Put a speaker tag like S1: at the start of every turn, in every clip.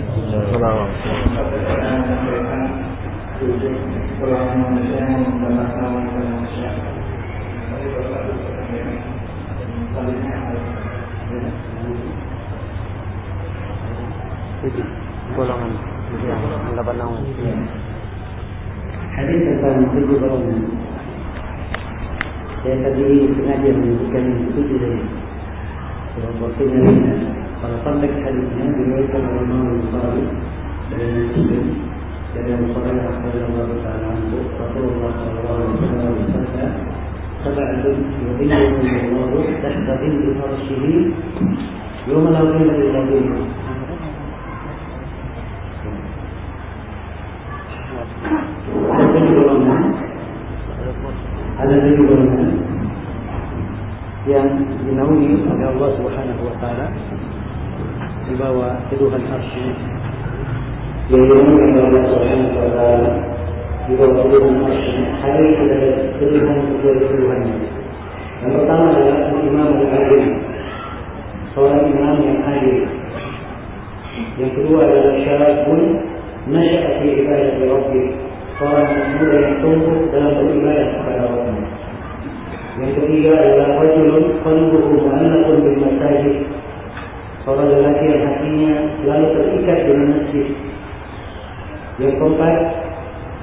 S1: Waalaikumsalam. Golongan yang mendapat naung.
S2: Hadis tentang 7 golongan. Saya tadi sengaja menyebutkan 7 dari waktunya. Pada konteks hadisnya diriwayatkan oleh Imam Bukhari dari Muslim dari Abu Hurairah radhiyallahu ta'ala anhu, Rasulullah sallallahu alaihi wasallam bersabda, "Sab'atun yudhilluhumullahu tahta dhilli arsyihi yawma la dhilla illa dhilluh." Ada 7 golongan yang dinaungi oleh Allah Subhanahu wa taala di bawah teduhan arsy. Yang dinaungi oleh Allah Subhanahu wa taala di bawah teduhan arsy. Hari ada teduhan-teduhannya. Yang pertama adalah imam al-adil, seorang imam yang adil. Yang kedua adalah syarabun nasya'a fi ibadati rabbih, seorang muda yang tumbuh dalam beribadah kepada Allah. Yang ketiga adalah rajulun qalbuhu mu'allaqun bil masajid, seorang lelaki yang hatinya selalu terikat dengan masjid. Yang keempat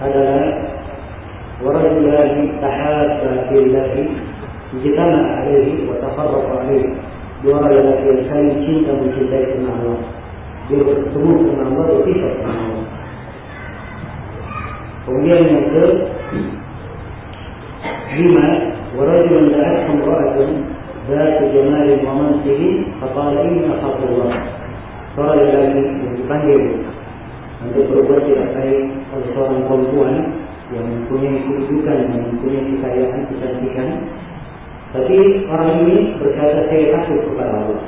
S2: adalah warajulani tahabba billahi ijtama'a alaihi wa tafarraqa alaihi, dua orang lelaki yang saling cinta mencintai karena Allah, dia bertemu dengan Allah, berpisah dengan Allah. Kemudian yang kelima, warajulun da'athu imra'atun dzatu jamalin wa mansibin faqala inni akhafu Allah, seorang lelaki yang dipanggil untuk berbuat tidak baik oleh seorang perempuan yang mempunyai kedudukan, yang mempunyai kekayaan, kecantikan, tapi orang ini berkata saya takut kepada Allah.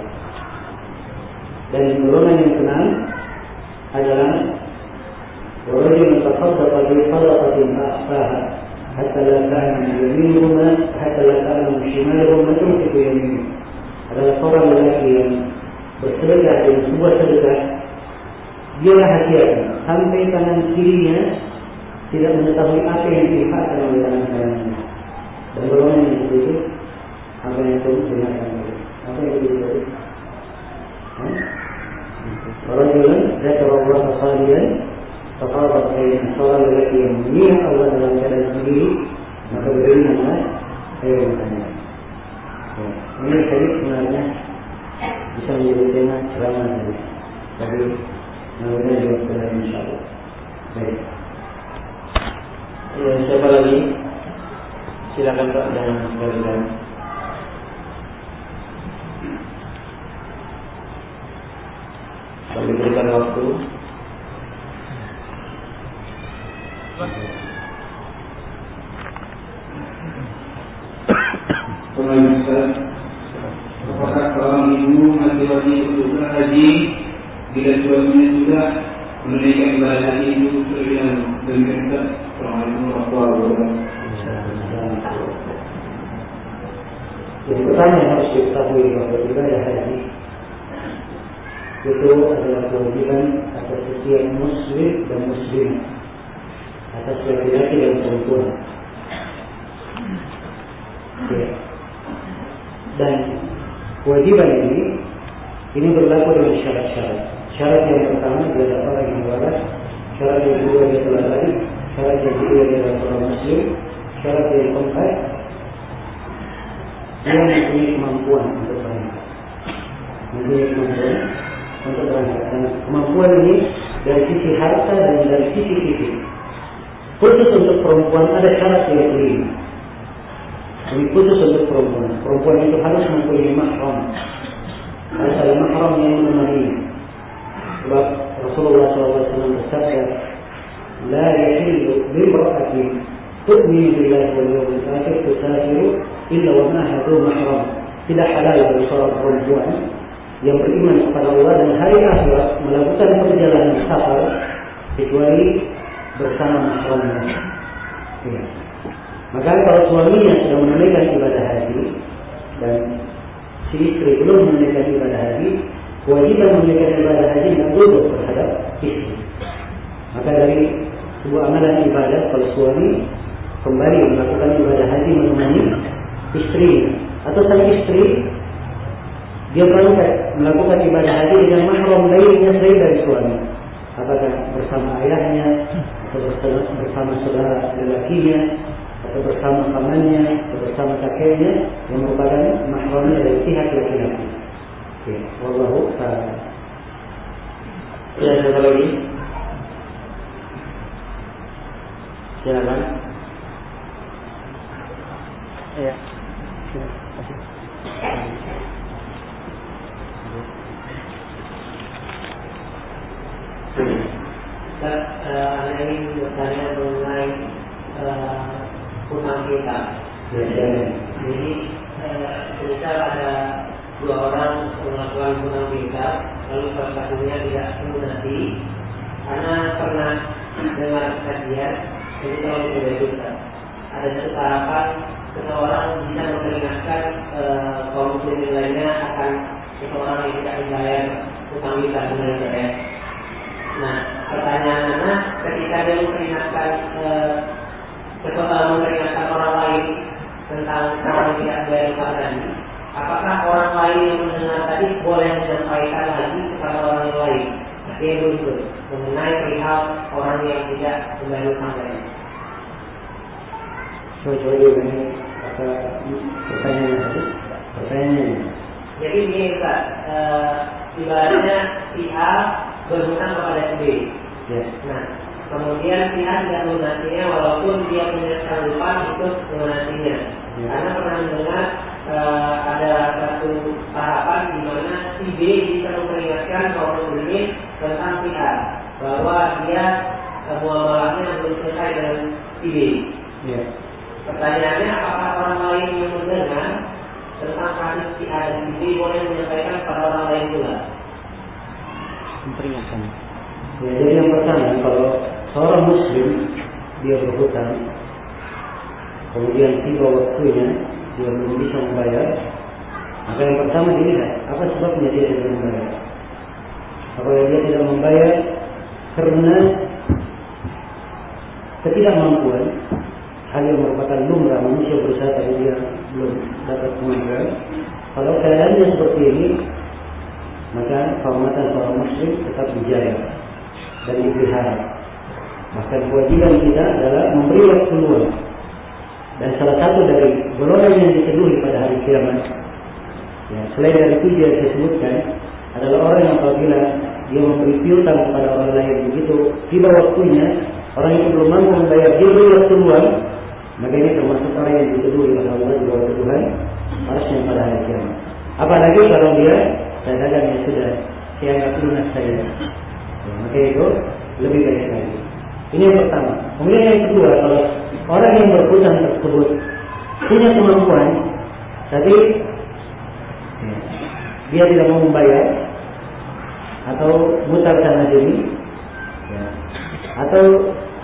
S2: Dan golongan yang keenam adalah ورجل تصدق بصدقة فأخفاها حتى لا تعلم يمينهما حتى لا تعلم شمالهما تنفق يمينه. Adalah seorang lelaki yang bersedekah dengan sebuah sedekah, dia rahasiakan sampai tangan kirinya tidak mengetahui apa yang diinfakkan oleh tangan kanannya. Dan golongan yang begitu, apa yang itu dengarkan? Apa yang begitu? Rajulan dzakara Allah khaliyan faqarat ayat, seorang lelaki yang mengingat Allah dalam keadaan sendiri, maka beringatlah air matanya. Ini tadi sebenarnya bisa menjadi tema ceramah tadi, tapi mudah-mudahan juga benar insyaallah. Baik. Siapa lagi? Silakan Pak, jangan sekali-kali. Kami berikan waktu.
S3: Apakah seorang ibu masih wajib untuk haji bila suaminya sudah menunaikan ibadah haji itu terlebih dahulu? Assalamualaikum warahmatullahi wabarakatuh.
S2: Yang pertama yang harus diketahui bahwa ibadah haji itu adalah kewajiban atas setiap muslim dan muslimah, atas laki-laki dan perempuan. Dan kewajiban ini berlaku dengan syarat-syarat. Syarat yang pertama dia adalah orang yang waras, syarat yang kedua dia telah balik, syarat yang kedua dia adalah orang muslim, syarat yang keempat dia mempunyai kemampuan untuk berangkat. Dan kemampuan ini dari sisi harta dan dari sisi fisik. Khusus untuk perempuan ada syarat yang kelima. Ini khusus untuk perempuan. Perempuan itu harus mempunyai mahram. Harus ada mahram yang menemaninya. Sebab Rasulullah SAW bersabda, "La yahillu limra'atin tu'minu billahi wal yawmil akhir tusafiru illa wa ma'aha dhu mahram." Tidak halal bagi seorang perempuan yang beriman kepada Allah dan hari akhirat melakukan perjalanan safar kecuali bersama mahramnya. Ya. Maka kalau suaminya sudah menunaikan ibadah haji dan si istri belum menunaikan ibadah haji, kewajiban menunaikan ibadah haji tidak gugur terhadap Maka dari sebuah amalan ibadah kalau suami kembali melakukan ibadah haji menemani istri atau sang istri dia berangkat melakukan ibadah haji dengan mahram lainnya selain dari suami, apakah bersama ayahnya atau bersama saudara lelakinya atau bersama pamannya atau bersama kakeknya yang merupakan mahramnya dari pihak laki-laki. Oke, wallahu ta'ala.
S1: Ya, ada lagi? Silakan. Ya.
S4: Saya ingin bertanya mengenai hutang kita. Jadi misal ada dua orang melakukan hutang kita, lalu salah satunya tidak melunasi, karena pernah dengar kajian itu kalau tidak juga ada satu harapan seseorang bisa memperingatkan kaum muslimin lainnya akan seseorang yang tidak membayar hutang kita dengan cerai. Nah, pertanyaan anak ketika dia memperingatkan memperingatkan orang lain tentang orang yang tidak bayar hutang tadi, apakah orang lain yang mendengar tadi boleh menyampaikan lagi kepada orang yang lain? Artinya begitu mengenai perihal orang yang tidak membayar hutang tadi.
S2: Coba ini apa pertanyaannya? Jadi
S4: ini Ustaz, ibaratnya si A berhutang kepada si B.
S2: Yes.
S4: Nah, kemudian si A tidak melunasinya walaupun dia punya sanggupan untuk melunasinya. Yes. Karena pernah mendengar ada satu tahapan di mana si B bisa memperingatkan kaum muslimin tentang si A bahwa dia muamalahnya belum selesai dengan si B. Yes. Pertanyaannya, apakah orang lain yang mendengar tentang kasus si A dan si B boleh menyampaikan kepada orang lain pula?
S2: Memperingatkan. Ya, jadi yang pertama, kalau seorang muslim dia berhutang, kemudian tiba waktunya dia belum bisa membayar, maka yang pertama dilihat apa sebabnya dia tidak membayar. Apakah dia tidak membayar karena ketidakmampuan, hal yang merupakan lumrah manusia berusaha tapi dia belum dapat kemampuan. Kalau keadaannya seperti ini, maka kehormatan seorang muslim tetap dijaga dan dipelihara. Bahkan kewajiban kita adalah memberi waktu luang. Dan salah satu dari golongan yang diteduhi pada hari kiamat, ya, selain dari 7 yang saya sebutkan, adalah orang yang apabila dia memberi piutang kepada orang lain, begitu tiba waktunya orang itu belum mampu membayar, dia beri waktu luang, maka ini termasuk orang yang diteduhi oleh Allah di bawah Tuhan harusnya pada hari kiamat. Apalagi kalau dia katakan yang sudah saya anggap lunas saya, ya, maka itu lebih baik lagi. Ini yang pertama. Kemudian yang kedua, kalau orang yang berhutang tersebut punya kemampuan, tapi ya, dia tidak mau membayar atau mutar sana sini, ya, atau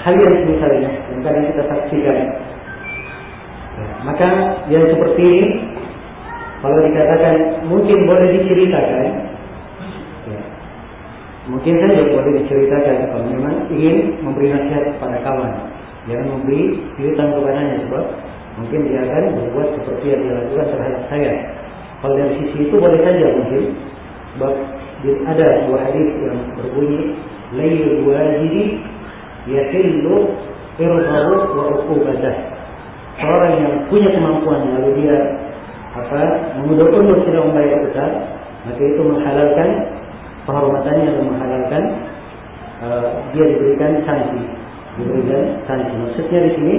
S2: hal yang semisalnya yang kadang kita saksikan, ya, maka yang seperti ini kalau dikatakan mungkin boleh diceritakan, ya, mungkin saja boleh diceritakan kalau memang ingin memberi nasihat kepada kawan, jangan memberi piutang kepadanya sebab mungkin dia akan berbuat seperti yang dia lakukan terhadap saya. Kalau dari sisi itu boleh saja mungkin, sebab ada sebuah hadis yang berbunyi layyul wajidi yahillu irdahu wa uqubatah. Seorang yang punya kemampuan lalu dia mengundur-undur tidak membayar hutang, maka itu menghalalkan kehormatannya dan menghalalkan dia diberikan sanksi. Maksudnya di sini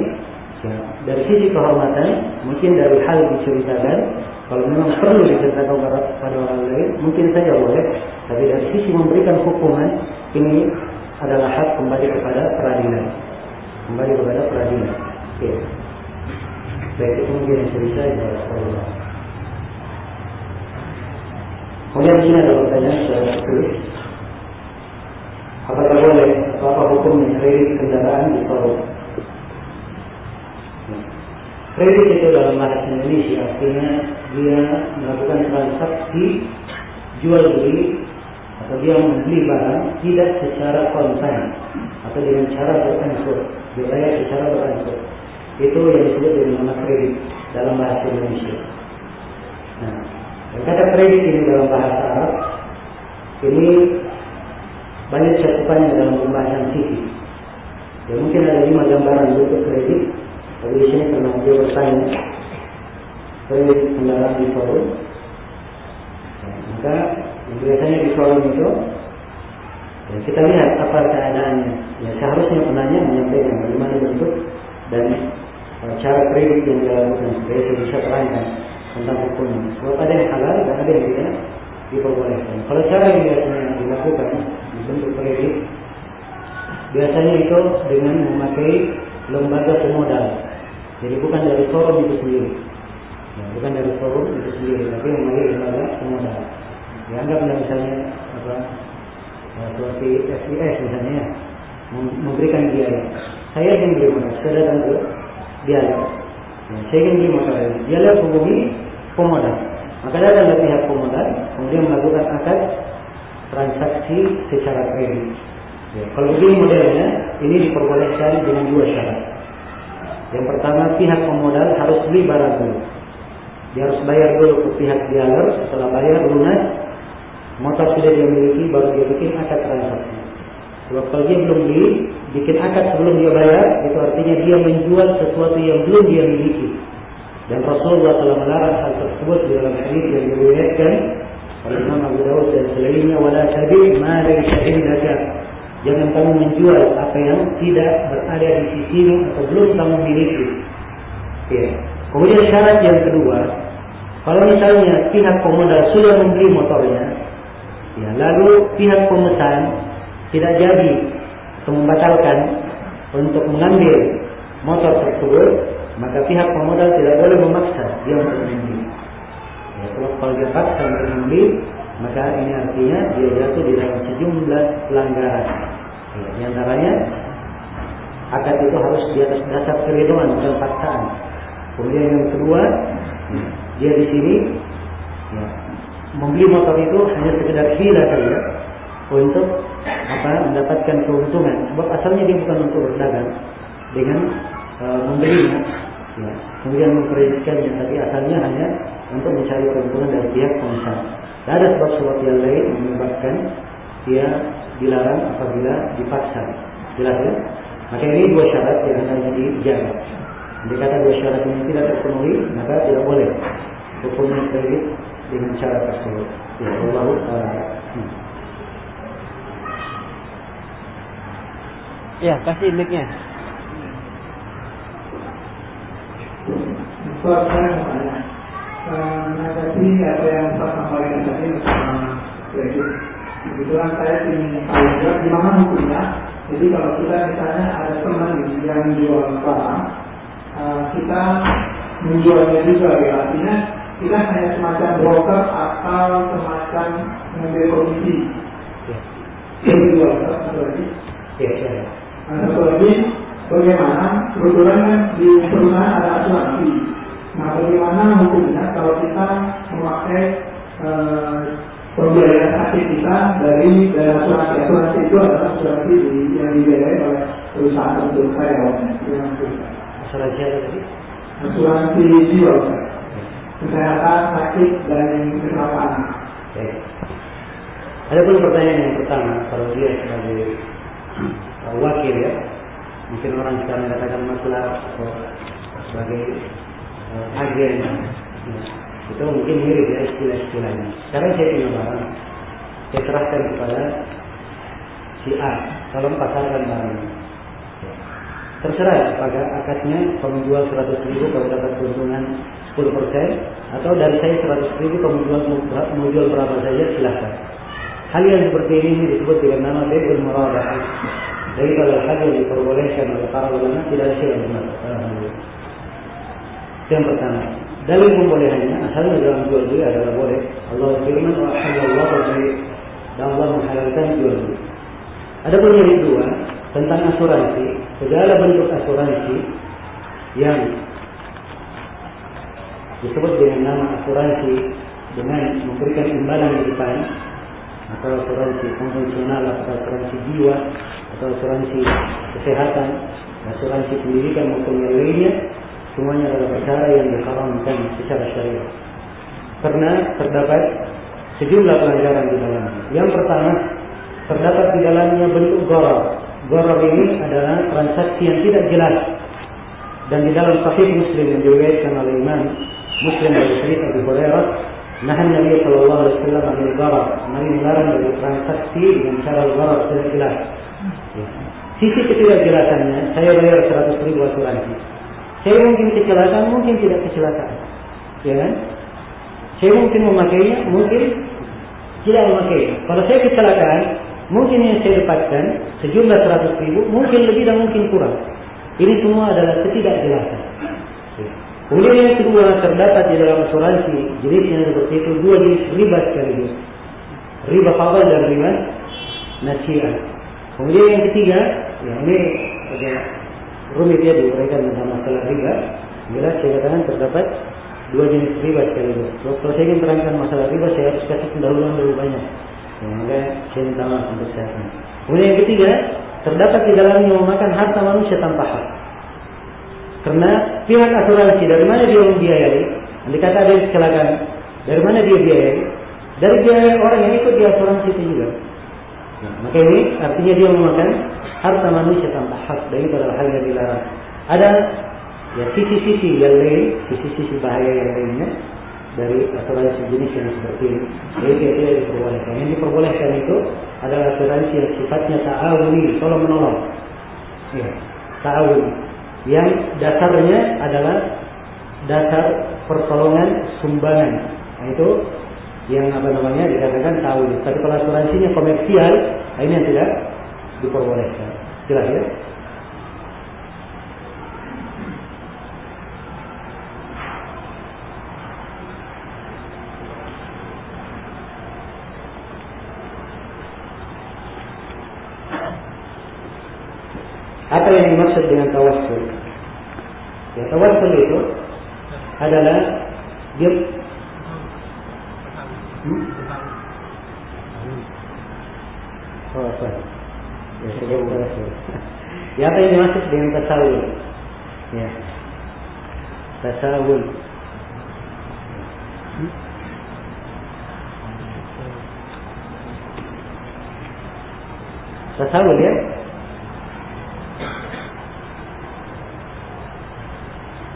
S2: ya, dari sisi kehormatan mungkin dari hal diceritakan, kalau memang perlu diceritakan pada orang lain mungkin saja boleh, tapi dari sisi memberikan hukuman ini adalah hak kembali kepada peradilan. Oke. Baik, itu mungkin yang bisa Allah. Kemudian di sini ada pertanyaan secara tulis. Apakah boleh atau apa hukumnya kredit kendaraan di tol? Kredit itu dalam bahasa Indonesia artinya dia melakukan transaksi jual beli atau dia membeli barang tidak secara kontan atau dengan cara beransur, dibayar secara beransur, itu yang disebut dengan nama kredit dalam bahasa Indonesia. Nah, kata kredit ini dalam bahasa Arab ini banyak cakupannya dalam pembahasan fikih. Ya, mungkin ada 5 gambaran bentuk kredit. Tapi di sini pernah dia bertanya kredit kendaraan di forum. Maka biasanya di forum itu ya, kita lihat apa keadaannya. Ya, seharusnya penanya menyampaikan bagaimana bentuk dan cara kredit yang dilakukan supaya saya bisa terangkan tentang hukumnya. Sebab ada yang halal dan ada yang tidak diperbolehkan. Kalau cara yang biasanya dilakukan di bentuk kredit, biasanya itu dengan memakai lembaga pemodal. Jadi bukan dari forum itu sendiri, ya, bukan dari forum itu sendiri, tapi memakai lembaga pemodal. Dianggaplah misalnya apa, seperti FIS misalnya, memberikan biaya. Saya ingin beli motor, saya datang ke dia, ya, saya ingin beli motor, dia lihat hubungi pemodal. Maka datang ke pihak pemodal, kemudian melakukan akad transaksi secara kredit. Ya, kalau begini modelnya, ini diperbolehkan dengan 2 syarat. Yang pertama, pihak pemodal harus beli barang dulu. Dia harus bayar dulu ke pihak dealer. Setelah bayar lunas, motor sudah dia miliki, baru dia bikin akad transaksi. Sebab kalau dia belum beli, bikin akad sebelum dia bayar, itu artinya dia menjual sesuatu yang belum dia miliki. Dan Rasulullah telah melarang hal tersebut di dalam hadis yang diriwayatkan oleh Imam Abu Dawud dan selainnya, wala tabi' ma laysa indaka. Jangan kamu menjual apa yang tidak berada di sisimu atau belum kamu miliki. Ya. Kemudian syarat yang kedua, kalau misalnya pihak pemodal sudah membeli motornya, ya, lalu pihak pemesan tidak jadi atau membatalkan untuk mengambil motor tersebut, maka pihak pemodal tidak boleh memaksa dia untuk membeli. Ya, kalau dia paksa untuk membeli, maka ini artinya dia jatuh di dalam sejumlah pelanggaran. Ya, di antaranya akad itu harus di atas dasar keridhaan bukan paksaan. Kemudian yang kedua, dia di sini ya, membeli motor itu hanya sekedar hila saja untuk mendapatkan keuntungan. Sebab asalnya dia bukan untuk berdagang dengan membelinya, ya, kemudian mengkreditkannya, tapi asalnya hanya untuk mencari keuntungan dari pihak pemesan. Tidak ada sebab-sebab yang lain yang menyebabkan dia dilarang apabila dipaksa. Jelas ya? Maka ini 2 syarat yang harus dijaga. Jika kata 2 syarat ini tidak terpenuhi, maka tidak boleh hukumnya kredit dengan cara tersebut. Ya, Allahu a'lam.
S1: Ya, kasih mic-nya.
S3: Soal saya mau tanya, menanggapi apa yang Pak sampaikan tadi bersama kredit. Kebetulan saya ingin tahu juga gimana hukumnya. Jadi kalau kita misalnya ada teman yang jual barang, kita menjualnya juga, ya, artinya kita hanya semacam broker atau semacam mengambil komisi. Yang jual satu lagi. Satu lagi, bagaimana kebetulan kan di perusahaan ada asuransi. Nah, bagaimana hukumnya kalau kita memakai pembiayaan sakit kita dari asuransi? Asuransi itu adalah asuransi yang dibiayai oleh perusahaan untuk karyawannya.
S2: Asuransi apa tadi?
S3: Asuransi jiwa, kesehatan, sakit, dan kecelakaan.
S2: Ada pun pertanyaan yang pertama, kalau dia sebagai wakil, ya, mungkin orang sekarang katakan masalah atau sebagai agen, ya, itu mungkin mirip ya istilah-istilahnya. Sekarang saya punya barang, saya serahkan kepada si A, tolong pasarkan barangnya. Terserah apakah akadnya kamu jual 100.000 kamu dapat keuntungan 10%, atau dari saya 100.000 kamu jual berapa saja, silahkan. Hal yang seperti ini disebut dengan nama bai'ul murabahah. Jadi kalau hal yang diperbolehkan oleh para ulama tidak ada yang benar. Yang pertama, dalil pembolehannya asalnya dalam jual beli adalah boleh. Allah firman wa halallahu al-bay', dan Allah menghalalkan jual beli. Adapun yang kedua tentang asuransi, segala bentuk asuransi yang disebut dengan nama asuransi dengan memberikan imbalan di depan, atau asuransi konvensional, atau asuransi jiwa, atau asuransi kesehatan, asuransi pendidikan maupun yang lainnya, semuanya adalah perkara yang diharamkan secara syariat. Karena terdapat sejumlah pelanggaran di dalamnya. Yang pertama, terdapat di dalamnya bentuk gharar. Gharar ini adalah transaksi yang tidak jelas. Dan di dalam Sahih Muslim yang diriwayatkan oleh Imam Muslim dari hadits Abu Hurairah, nahan Nabi sallallahu alaihi wasallam dari gharar. Nabi melarang dari transaksi dengan cara gharar tidak jelas. Sisi ketidakjelasannya, saya bayar 100.000 asuransi. Saya mungkin kecelakaan, mungkin tidak kecelakaan. Ya kan? Saya mungkin memakainya, mungkin tidak memakainya. Kalau saya kecelakaan, mungkin yang saya dapatkan sejumlah 100.000, mungkin lebih dan mungkin kurang. Ini semua adalah ketidakjelasan. Kemudian yang kedua, terdapat di dalam asuransi jenis yang seperti itu dua jenis riba sekaligus. Riba fadl dan riba nasi'ah. Kemudian yang ketiga, ya ini agak rumit ya diuraikan tentang masalah riba. Jelas saya katakan terdapat dua jenis riba sekaligus. Kalau saya ingin terangkan masalah riba, saya harus kasih pendahuluan lebih banyak. Maka saya minta maaf untuk saya. Kemudian yang ketiga, terdapat di dalamnya memakan harta manusia tanpa hak. Karena pihak asuransi dari mana dia membiayai? Andai kata ada kecelakaan, dari mana dia biayai? Dari biaya orang yang ikut di asuransi itu juga. Maka ini artinya dia memakan harta manusia tanpa hak, dan itu adalah hal yang dilarang. Ada ya sisi-sisi yang lain, sisi-sisi bahaya yang lainnya dari asuransi jenis yang seperti ini. Jadi tidak diperbolehkan. Yang diperbolehkan itu adalah asuransi yang sifatnya ta'awuni, tolong menolong. Ya, ta'awuni. Yang dasarnya adalah dasar pertolongan sumbangan. Nah, itu yang dikatakan ta'awuni. Tapi kalau asuransinya komersial, ini yang tidak diperbolehkan. Jelas ya? Apa yang dimaksud dengan tawassul? Ya, tawassul itu adalah dia Ya, apa yang dimaksud dengan tasawul? Ya, tasawul. Tasawul ya.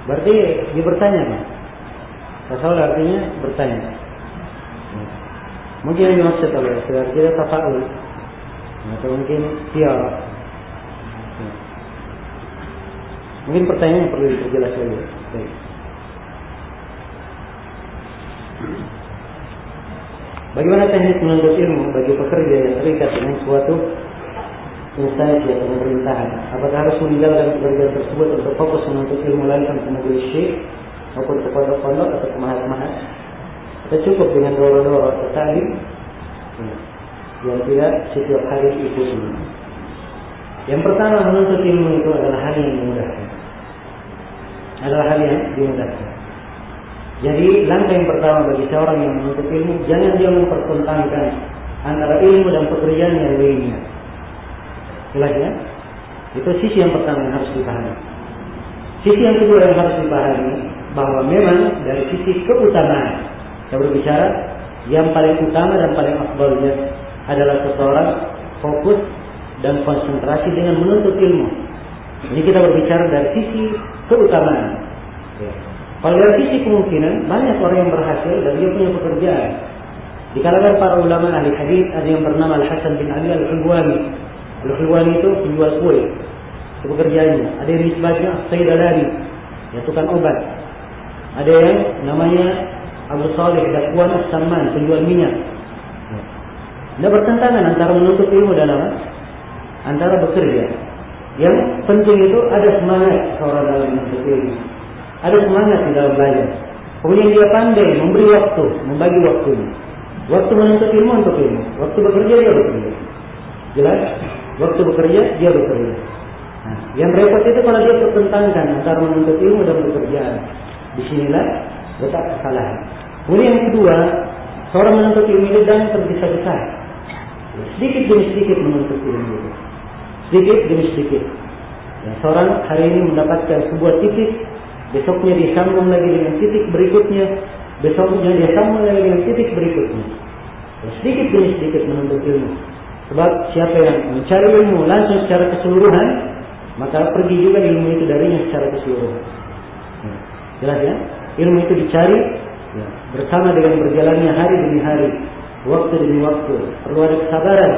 S2: Berarti dia bertanya kan? Tasawul artinya bertanya. Mungkin yang dimaksud oleh saudara kita tafa'ul, atau mungkin tiara. Mungkin pertanyaan yang perlu diperjelas lagi. Baik. Bagaimana teknik menuntut ilmu bagi pekerja yang terikat dengan suatu instansi atau pemerintahan? Apakah harus meninggalkan pekerjaan tersebut untuk fokus menuntut ilmu langsung ke majelis syekh maupun ke pondok-pondok atau ke mahat-mahat? Atau cukup dengan doro-doro atau ta'lim yang tidak setiap hari ikuti? Yang pertama, menuntut ilmu itu adalah hal yang dimudahkan. Jadi langkah yang pertama bagi seorang yang menuntut ilmu, jangan dia mempertentangkan antara ilmu dan pekerjaan yang lainnya. Jelas ya? Itu sisi yang pertama yang harus dipahami. Sisi yang kedua yang harus dipahami, bahwa memang dari sisi keutamaan, kita berbicara yang paling utama dan paling afdalnya adalah seseorang fokus dan konsentrasi dengan menuntut ilmu. Jadi kita berbicara dari sisi keutamaan. Ya. Kalau dari sisi kemungkinan, banyak orang yang berhasil dan dia punya pekerjaan. Di kalangan para ulama ahli hadis ada yang bernama Al-Hasan bin Ali Al-Hulwani. Al-Hulwani itu penjual kue, itu pekerjaannya. Ada yang disebutnya Sayyidalani, ya tukang obat. Ada yang namanya Abu Saleh Dakwan As-Samman, penjual minyak. Tidak bertentangan antara menuntut ilmu dan antara bekerja. Yang penting itu ada semangat seorang dalam menuntut ilmu, ada semangat di dalam belajar. Kemudian dia pandai memberi waktu, membagi waktunya. Waktu menuntut ilmu untuk ilmu, waktu bekerja dia bekerja. Jelas? Waktu bekerja dia bekerja. Nah, yang repot itu kalau dia pertentangkan antara menuntut ilmu dan pekerjaan. Disinilah letak kesalahan. Kemudian yang kedua, seorang menuntut ilmu itu jangan tergesa-gesa. Sedikit demi sedikit menuntut ilmu itu. Sedikit demi sedikit. Ya, seorang hari ini mendapatkan sebuah titik, besoknya dia sambung lagi dengan titik berikutnya, besoknya dia sambung lagi dengan titik berikutnya. Ya, sedikit demi sedikit menuntut ilmu. Sebab siapa yang mencari ilmu langsung secara keseluruhan, maka pergi juga ilmu itu darinya secara keseluruhan. Ya, jelas ya? Ilmu itu dicari ya, bersama dengan berjalannya hari demi hari, waktu demi waktu. Perlu ada kesabaran,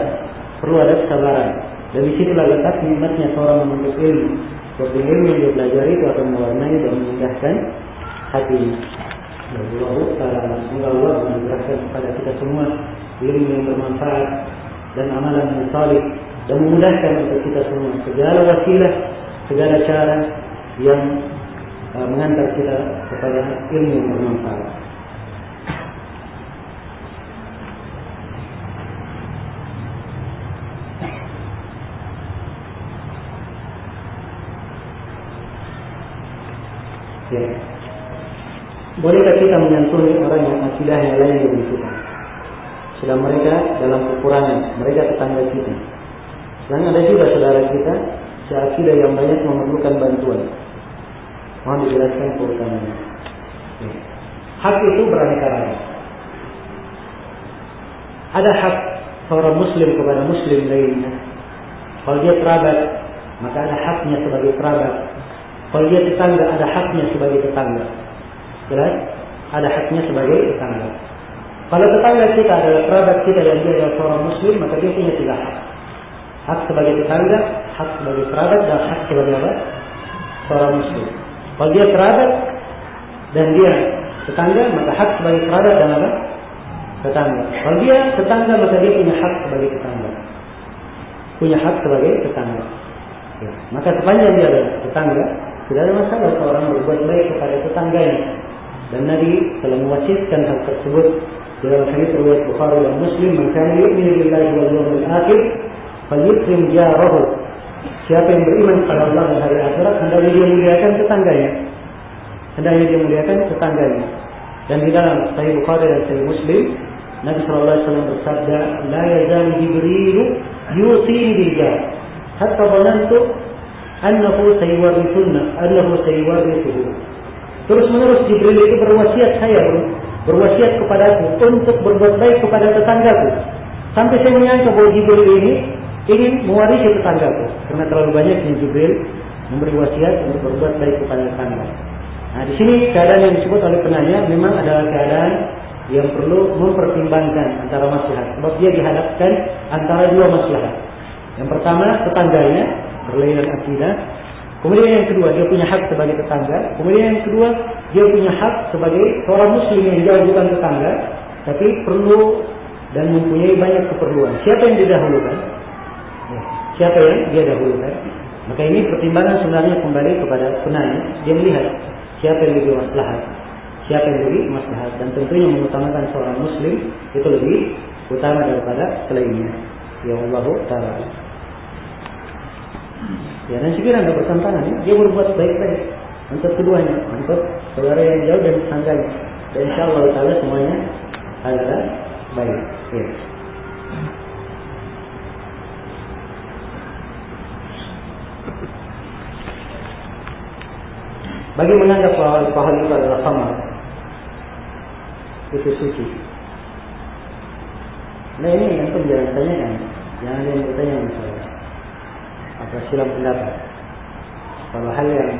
S2: perlu ada kesabaran. Dan disitulah letak nikmatnya seorang menuntut ilmu. Sebab ilmu yang dia pelajari itu akan mewarnai dan mengindahkan hati. Semoga Allah mengajarkan kepada kita semua ilmu yang bermanfaat dan amalan yang saleh, dan memudahkan untuk kita semua segala wasilah, segala cara yang mengantar kita kepada ilmu yang bermanfaat. Ya. Bolehkah kita menyantuni orang yang akidahnya lain dari kita? Sedang mereka dalam kekurangan, mereka tetangga kita. Dan ada juga saudara kita seakidah yang banyak memerlukan bantuan. Mohon dijelaskan keutamaannya. Ya. Hak itu beraneka ragam. Ada hak seorang muslim kepada muslim lainnya. Kalau dia kerabat, maka ada haknya sebagai kerabat. Kalau dia tetangga, ada haknya sebagai tetangga. Jelas? Ada haknya sebagai tetangga. Kalau tetangga kita adalah kerabat kita yang dia adalah seorang muslim, maka dia punya 3 hak. Hak sebagai tetangga, hak sebagai kerabat, dan hak sebagai apa? Seorang muslim. Kalau dia kerabat dan dia tetangga, maka hak sebagai kerabat dan apa? Tetangga. Kalau dia tetangga, maka dia punya hak sebagai tetangga. Punya hak sebagai tetangga. Ya. Maka sepanjang dia adalah tetangga, tidak ada masalah seorang berbuat baik kepada tetangganya. Dan Nabi telah mewasiatkan hal tersebut dalam hadis riwayat Bukhari dan Muslim, "Man kana yu'minu billahi wal yawmil akhir falyukrim jarahu." Siapa yang beriman kepada Allah dan hari akhirat, hendaknya dia muliakan tetangganya. Hendaknya dia muliakan tetangganya. Dan di dalam Sahih Bukhari dan Sahih Muslim, Nabi sallallahu alaihi wasallam bersabda, "La yazalu Jibril yusini bil jar hatta dhanantu annahu sayuwarrithuhu." Terus menerus Jibril itu berwasiat berwasiat kepadaku untuk berbuat baik kepada tetanggaku. Sampai saya menyangka bahwa Jibril ini ingin mewarisi tetanggaku, karena terlalu banyaknya Jibril memberi wasiat untuk berbuat baik kepada tetangga. Nah, di sini keadaan yang disebut oleh penanya memang adalah keadaan yang perlu mempertimbangkan antara maslahat. Sebab dia dihadapkan antara 2 maslahat. Yang pertama, tetangganya berlainan akidah. Kemudian yang kedua, dia punya hak sebagai tetangga. Kemudian yang kedua, dia punya hak sebagai seorang muslim yang jauh bukan tetangga, tapi perlu dan mempunyai banyak keperluan. Siapa yang didahulukan? Ya. Siapa yang dia dahulukan? Maka ini pertimbangan sebenarnya kembali kepada penanya. Dia melihat siapa yang lebih maslahat, siapa yang lebih maslahat, dan tentunya mengutamakan seorang muslim itu lebih utama daripada selainnya. Ya Allah Ta'ala. Ya, dan sekiranya ada bertentangan, dia berbuat baik-baik untuk keduanya, untuk saudara yang jauh dan tetangganya. Dan insyaAllah Ta'ala semuanya adalah baik. Ya. Bagi menganggap bahwa alkohol itu adalah khamar, itu suci. Nah, ini yang pun jangan tanyakan, jangan ada yang bertanya misalnya apa silam pendapat. Kalau hal yang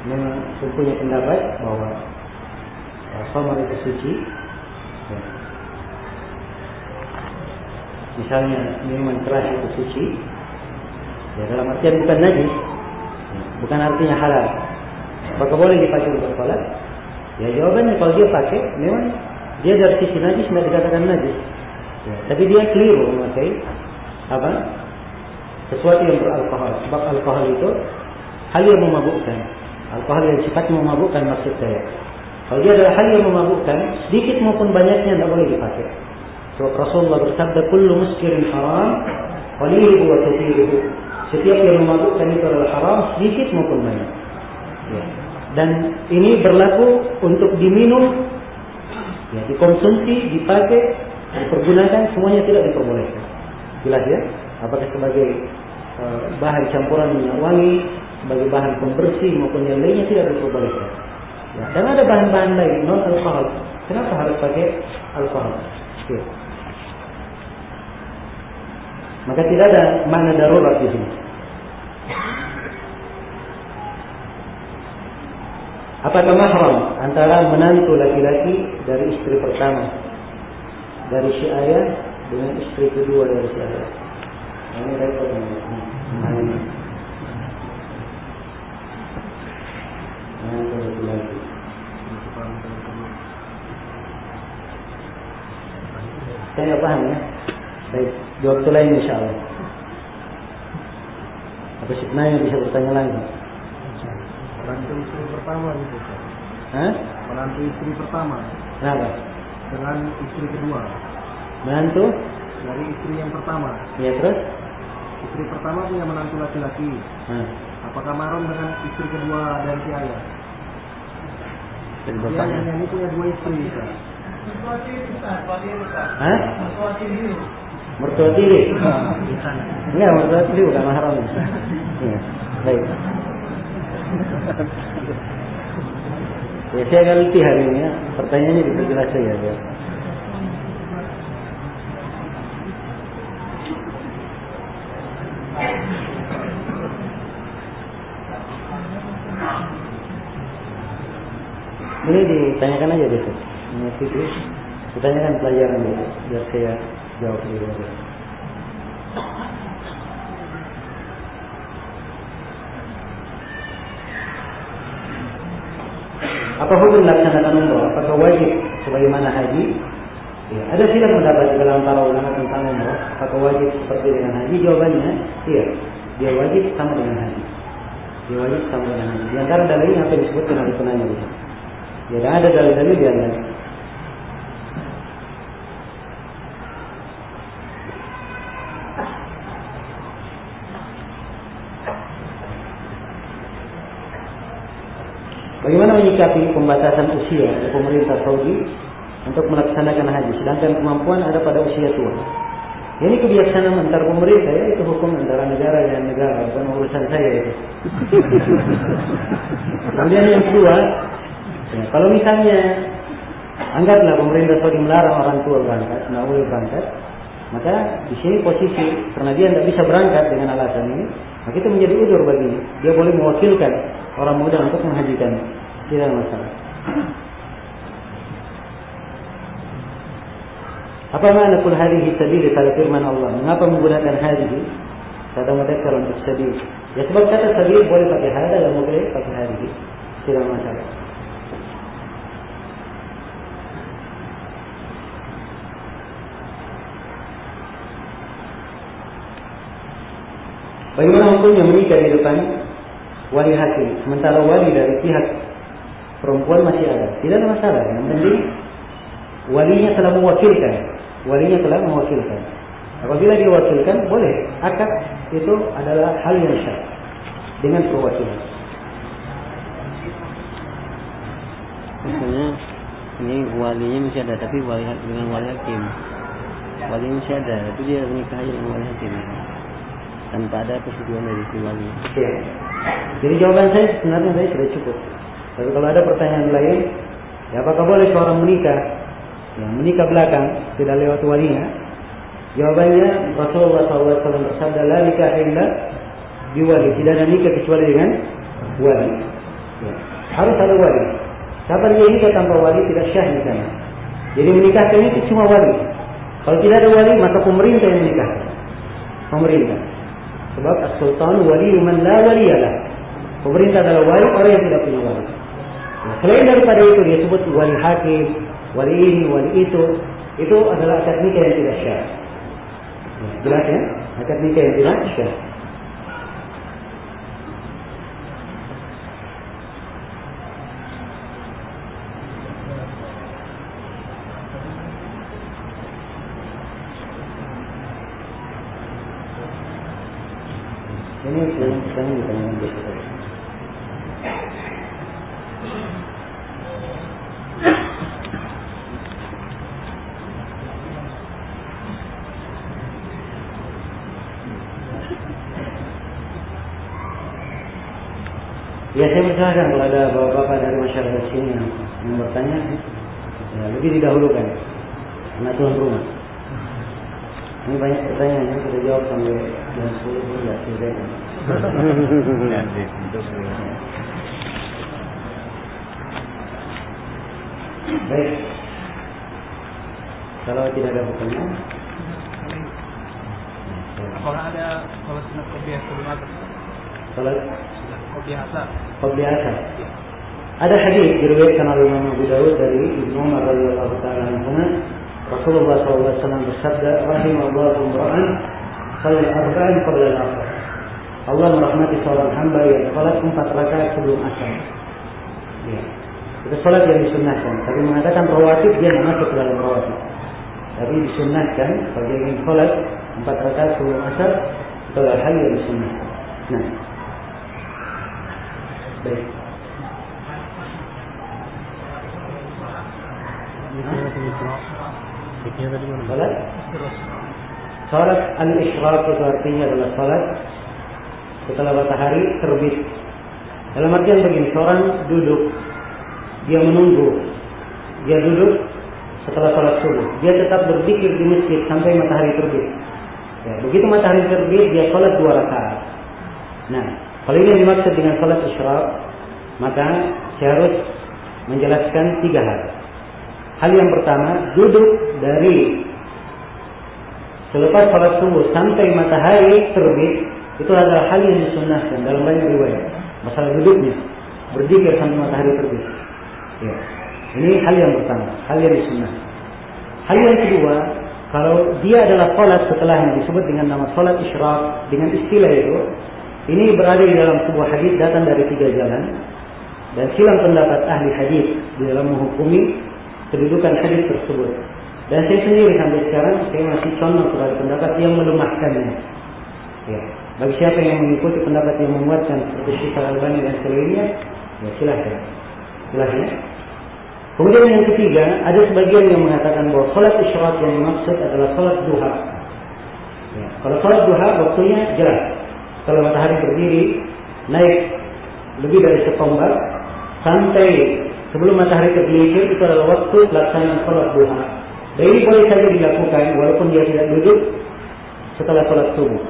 S2: memang punya pendapat bahwa khamar itu suci, ya. Misalnya minuman keras itu suci, ya, dalam artian bukan najis, ya, bukan artinya halal. Apakah boleh dipakai untuk sholat? Ya, jawabannya kalau dia pakai, memang dia dari sisi najis tidak dikatakan najis. Ya, tapi dia keliru memakai apa? Sesuatu yang beralkohol. Sebab alkohol itu hal yang memabukkan. Alkohol yang sifatnya memabukkan maksud saya. Kalau dia adalah hal yang memabukkan, sedikit maupun banyaknya tidak boleh dipakai. Sebab Rasulullah bersabda, "Kullu muskirin haram, qaliluhu wa kathiruhu." Setiap yang memabukkan itu adalah haram, sedikit maupun banyak. Ya. Dan ini berlaku untuk diminum, ya, dikonsumsi, dipakai, dipergunakan, semuanya tidak diperbolehkan. Jelas ya? Apakah sebagai bahan campuran minyak wangi, sebagai bahan pembersih maupun yang lainnya tidak diperbolehkan. Ya, dan ada bahan-bahan lain non alkohol. Kenapa harus pakai alkohol? Ya. Maka tidak ada makna darurat di sini. Apakah mahram antara menantu laki-laki dari istri pertama dari si ayah dengan istri kedua dari si ayah? Ini repot ini. Menantu laki-laki. Saya nggak paham ya. Baik, jawab itu lain insya Allah. Apa sebenarnya bisa bertanya lagi?
S5: Menantu istri pertama gitu.
S2: Hah?
S5: Menantu istri pertama.
S2: Kenapa?
S5: Dengan istri kedua.
S2: Menantu?
S5: Dari istri yang pertama.
S2: Ya terus?
S5: Istri pertama punya menantu laki-laki. Apakah mahram dengan istri kedua dari si ayah? Dia ini punya dua istri.
S2: Hah? Mertua tiri? Enggak, mertua tiri bukan mahram. Ya, baik. Ya, saya akan letih hari ini ya. Pertanyaannya diperjelas saja ya. Ini ditanyakan aja besok. Mengikuti, ditanyakan pelajaran dulu, biar saya jawab dulu. Apa hukum melaksanakan umrah? Apakah wajib sebagaimana haji? Ya, ada silap pendapat di kalangan para ulama tentang umrah. Apakah wajib seperti dengan haji? Jawabannya, iya. Dia wajib sama dengan haji. Dia wajib sama dengan haji. Di antara dalilnya apa yang disebutkan oleh penanya ini? Ya, dan ada dalil-dalil di antara. Bagaimana menyikapi pembatasan usia dari pemerintah Saudi untuk melaksanakan haji, sedangkan kemampuan ada pada usia tua? Ini kebiasaan antara pemerintah ya, itu hukum antara negara dan negara, bukan urusan saya itu. Kemudian yang kedua, ya, kalau misalnya anggaplah pemerintah Saudi melarang orang tua berangkat, tidak boleh berangkat, maka di sini posisi karena dia tidak bisa berangkat dengan alasan ini, maka itu menjadi udzur baginya. Dia boleh mewakilkan orang muda untuk menghajikan, tidak masalah. Apa makna kul hadhihi sabili pada firman Allah? Mengapa menggunakan hadhihi? Kata mudzakkar untuk sabil. Ya sebab kata sabil boleh pakai hada dan boleh pakai hadhihi, tidak masalah. Bagaimana hukumnya menikah di depan wali hakim, sementara wali dari pihak perempuan masih ada? Tidak ada masalah. Yang penting walinya telah mewakilkan. Walinya telah mewakilkan. Apabila diwakilkan, boleh. Akad itu adalah hal yang syah dengan perwakilan.
S1: Maksudnya ini walinya masih ada, tapi wali dengan wali hakim. Walinya masih ada, tapi dia menikah dengan wali hakim tanpa ada persetujuan dari si wali.
S2: Ya. Jadi jawaban saya sebenarnya saya sudah cukup. Tapi kalau ada pertanyaan lain, ya apakah boleh seorang menikah? Ya, menikah belakang tidak lewat walinya. Jawabannya Rasulullah SAW bersabda, la nikah illa biwali. Tidak ada nikah kecuali dengan wali. Ya. Harus ada wali. Kapan dia nikah tanpa wali tidak syah nikahnya. Jadi menikahkan itu cuma wali. Kalau tidak ada wali maka pemerintah yang menikahkan. Pemerintah. Sebab as-sultan wali man la waliyalah. Pemerintah adalah wali orang yang tidak punya wali. Nah, selain daripada itu dia sebut wali hakim, wali ini, wali itu adalah akad nikah yang tidak syah. Jelas ya? Akad nikah yang tidak syah. Ini sekarang ditanyakan besok. Ya saya persilakan kalau ada bapak-bapak dari masyarakat sini yang bertanya, ya, lebih didahulukan karena tuan rumah. Ini banyak pertanyaan yang kita jawab sampai jam 10 pun tidak selesai. Baik. Kalau tidak ada pertanyaan,
S5: Apakah ada sholat sunat qobliyah sebelum asar?
S2: sholat
S5: Qobliyah asar.
S2: qobliyah asar. Ada hadis diriwayatkan oleh Imam Abu Dawud dari Ibnu Umar radhiyallahu taala anhu, Rasulullah SAW bersabda, "Rahimallahu imra'an shalla arba'an qabla al-asr." Allah merahmati seorang hamba yang salat 4 rakaat sebelum asar. Ya. Itu salat yang disunnahkan. Tapi mengatakan rawatib, dia masuk dalam rawatib. Tapi disunnahkan kalau dia ingin salat 4 rakaat sebelum asar, itu adalah hal yang disunnahkan. Nah, baik. Salat al-isyraq itu artinya adalah salat setelah matahari terbit. Dalam artian begini, seorang duduk, dia menunggu, dia duduk setelah salat subuh, dia tetap berzikir di masjid sampai matahari terbit. Ya, begitu matahari terbit, dia salat 2 rakaat. Nah, kalau ini dimaksud dengan salat isyraq, maka saya harus menjelaskan 3 hal. Hal yang pertama, duduk dari selepas salat subuh sampai matahari terbit itu adalah hal yang disunnahkan dalam banyak riwayat. Masalah duduknya, berzikir sampai matahari terbit. Ya. Ini hal yang pertama, hal yang disunnahkan. Hal yang kedua, kalau dia adalah salat setelahnya disebut dengan nama salat isyraq dengan istilah itu, ini berada di dalam sebuah hadis datang dari 3 jalan dan silang pendapat ahli hadis di dalam menghukumi kedudukan hadis tersebut. Dan saya sendiri sampai sekarang saya masih condong kepada pendapat yang melemahkannya. Ya. Bagi siapa yang mengikuti pendapat yang menguatkan seperti Syekh Al-Albani dan selainnya, ya silahkan. Kemudian yang ketiga, ada sebagian yang mengatakan bahwa salat isyraq yang dimaksud adalah salat duha. Ya. Kalau salat duha waktunya jelas. Kalau matahari berdiri naik lebih dari setombak sampai sebelum matahari tergelincir, itu adalah waktu pelaksanaan salat duha. Dan ini boleh saja dilakukan walaupun dia tidak duduk setelah salat subuh.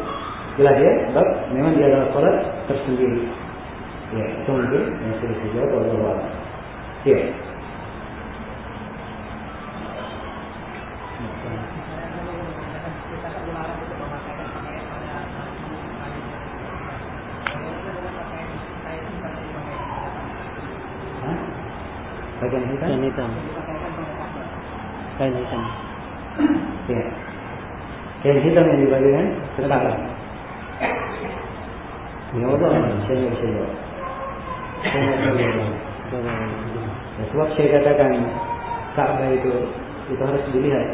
S2: Jelas ya, sebab memang dia adalah salat tersendiri. Ya, itu mungkin yang sudah saya jawab oleh Allah. Ya. Bagian hitam?
S1: Kain hitam. Kain hitam.
S2: Ya. Kain hitam yang dibagikan setara. Ya Allah, saya nggak bisa jawab. Ya, sebab saya katakan Ka'bah itu harus dilihat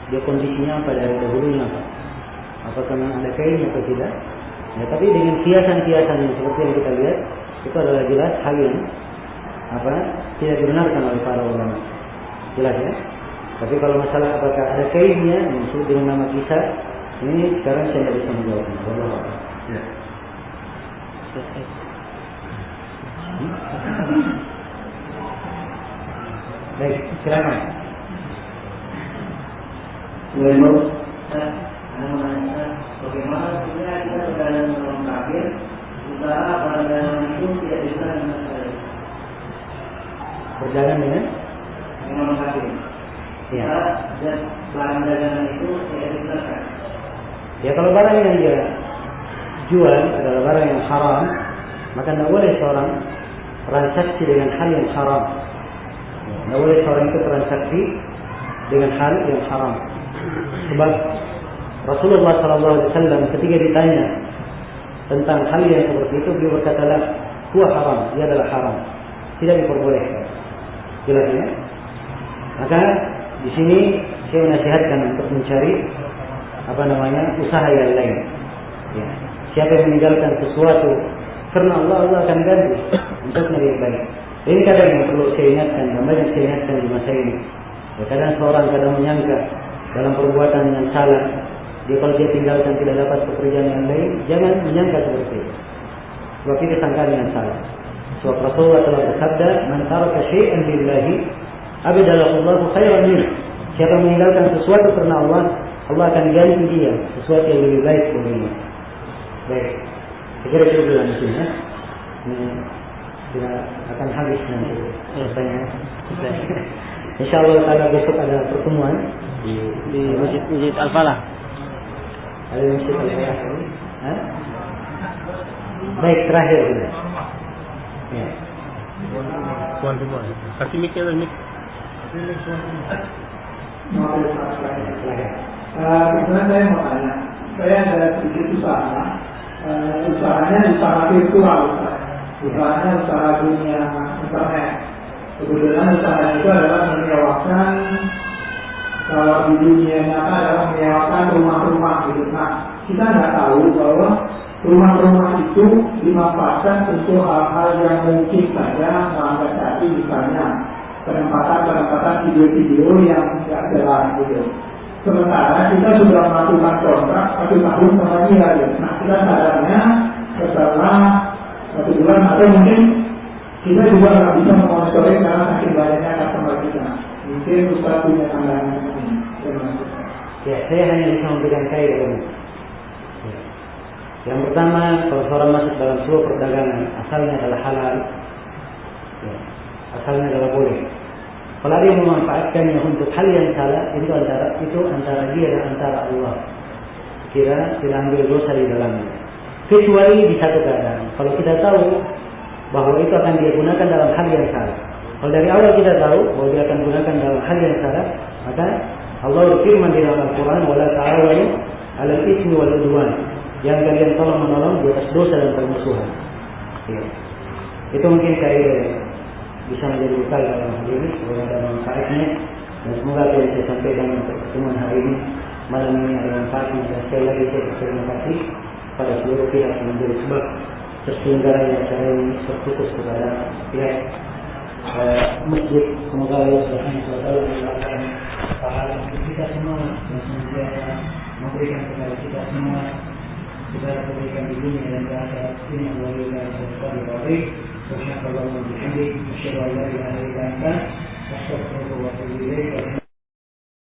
S2: dia kondisinya apa dari dahulunya apa. Apakah memang ada kainnya atau tidak? Ya, tapi dengan kiasan-kiasan yang seperti yang kita lihat itu adalah jelas hal yang tidak dibenarkan oleh para ulama. Jelas ya. Tapi kalau masalah apakah ada kainnya yang disebut dengan nama kisah, ini sekarang saya tidak bisa menjawabnya. Wallahu a'lam. Ya. Baik, silakan.
S4: Bagaimana sebenarnya kita berjalan dengan kafir, sementara perjalanan itu tidak bisa dengan sekali.
S2: Berjalan dengan
S4: Orang kafir.
S2: ya.
S4: Dan barang dagangan itu tidak digunakan.
S2: Ya, kalau barang yang dia jual adalah barang yang haram, maka tidak boleh seorang transaksi dengan hal yang haram. Tidak boleh seorang itu transaksi dengan hal yang haram. Sebab Rasulullah SAW ketika ditanya tentang hal yang seperti itu, beliau berkatalah, huwa haram, dia adalah haram, tidak diperbolehkan. Jelas ya? Maka di sini saya menasihatkan untuk mencari usaha yang lain. Ya. Siapa yang meninggalkan sesuatu karena Allah akan ganti untuk lebih baik. Ini kadang yang perlu saya ingatkan, dan banyak saya ingatkan di masa ini. Ya, kadang seorang menyangka dalam perbuatan yang salah, kalau dia tinggalkan tidak dapat pekerjaan yang lain, jangan menyangka seperti itu. Sebab itu sangkaan yang salah. Sebab Rasulullah telah bersabda, "Man taraka syai'an lillahi abadalahu khairan minhu." Siapa yang meninggalkan sesuatu karena Allah, Allah akan ganti dia sesuatu yang lebih baik baginya. Baik. Saya kira itu dulu di sini ya. Ini sudah akan habis nanti rasanya. Insyaallah kalau besok ada pertemuan
S1: di Masjid Al-Falah.
S2: Ada Masjid Al-Falah. Baik, terakhir ini. Ya.
S5: Tuan rumah. Kasih mic ya, mic.
S3: Sebenarnya saya mau tanya, saya ada sedikit usaha, usahanya usaha virtual, usahanya usaha dunia internet. Kebetulan usaha itu adalah menyewakan, kalau di dunia nyata adalah menyewakan rumah-rumah gitu. Nah, kita nggak tahu bahwa rumah-rumah itu dimanfaatkan untuk hal-hal yang mungkin saja melanggar hati, misalnya penempatan video-video yang tidak jelas gitu. Sementara kita sudah melakukan kontrak 1 tahun sama dia gitu. Nah, kita sadarnya setelah 1 bulan atau mungkin kita juga nggak bisa memonitoring karena saking banyaknya customer kita. Mungkin Ustaz punya pandangan ini.
S2: Ya, saya hanya bisa memberikan kaidah ini. Yang pertama, kalau seorang masuk dalam sebuah perdagangan, asalnya adalah halal, ya, asalnya adalah boleh. Kalau dia memanfaatkannya untuk hal yang salah, itu antara dia dan antara Allah. Kira tidak ambil dosa di dalamnya. Kecuali di satu keadaan, kalau kita tahu bahwa itu akan dia gunakan dalam hal yang salah. Kalau dari awal kita tahu bahwa dia akan gunakan dalam hal yang salah, maka Allah berfirman di dalam Al-Quran, "Wala ta'awanu 'alal itsmi wal 'udwan." Yang kalian tolong menolong di atas dosa dan permusuhan. Ya. Itu mungkin kaidah bisa menjadi bekal dalam hal ini, semoga ada manfaatnya, dan semoga apa yang saya sampaikan untuk pertemuan hari ini malam ini ada manfaatnya. Dan sekali lagi saya berterima kasih pada seluruh pihak yang menjadi sebab terselenggaranya acara ini, terkhusus kepada pihak masjid. Semoga Allah Subhanahu wa taala memberikan pahala untuk kita semua dan semoga memberikan kepada kita semua segala kebaikan di dunia dan di akhirat. Ini melalui sesuatu yang baik. Subhanallah wa bihamdihi, asyhadu an la ilaha illa anta, astaghfiruka wa atubu ilaik.